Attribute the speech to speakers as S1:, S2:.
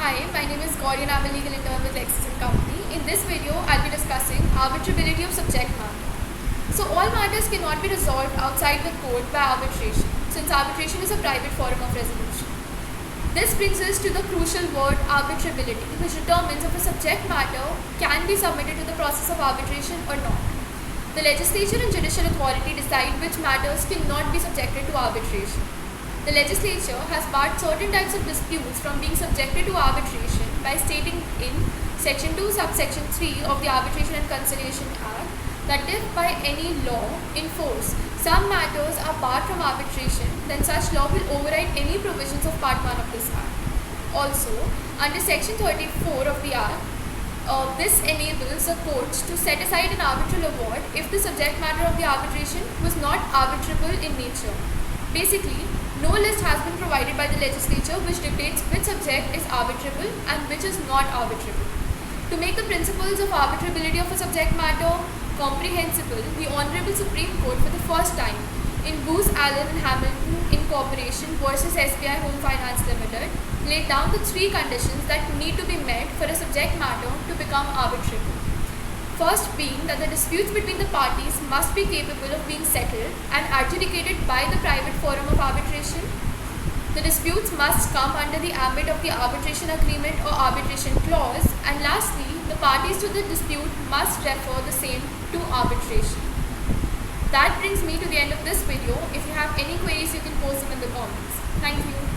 S1: Hi, my name is Gauri and I'm a legal intern with Lexis & Company. In this video, I'll be discussing arbitrability of subject matter. So all matters cannot be resolved outside the court by arbitration, since arbitration is a private forum of resolution. This brings us to the crucial word arbitrability, which determines if a subject matter can be submitted to the process of arbitration or not. The legislature and judicial authority decide which matters cannot be subjected to arbitration. The legislature has barred certain types of disputes from being subjected to arbitration by stating in Section 2, Subsection 3 of the Arbitration and Conciliation Act that if by any law in force some matters are barred from arbitration, then such law will override any provisions of Part 1 of this Act. Also, under Section 34 of the Act, this enables the courts to set aside an arbitral award if the subject matter of the arbitration was not arbitrable in nature. Basically, no list has been provided by the legislature which dictates which subject is arbitrable and which is not arbitrable. To make the principles of arbitrability of a subject matter comprehensible, the Honorable Supreme Court for the first time in Booz Allen and Hamilton Incorporation versus SBI Home Finance Limited laid down the three conditions that need to be met for a subject matter to become arbitrable. First being that the disputes between the parties must be capable of being settled and adjudicated by the private forum of arbitration. The disputes must come under the ambit of the arbitration agreement or arbitration clause. And lastly, the parties to the dispute must refer the same to arbitration. That brings me to the end of this video. If you have any queries, you can post them in the comments. Thank you.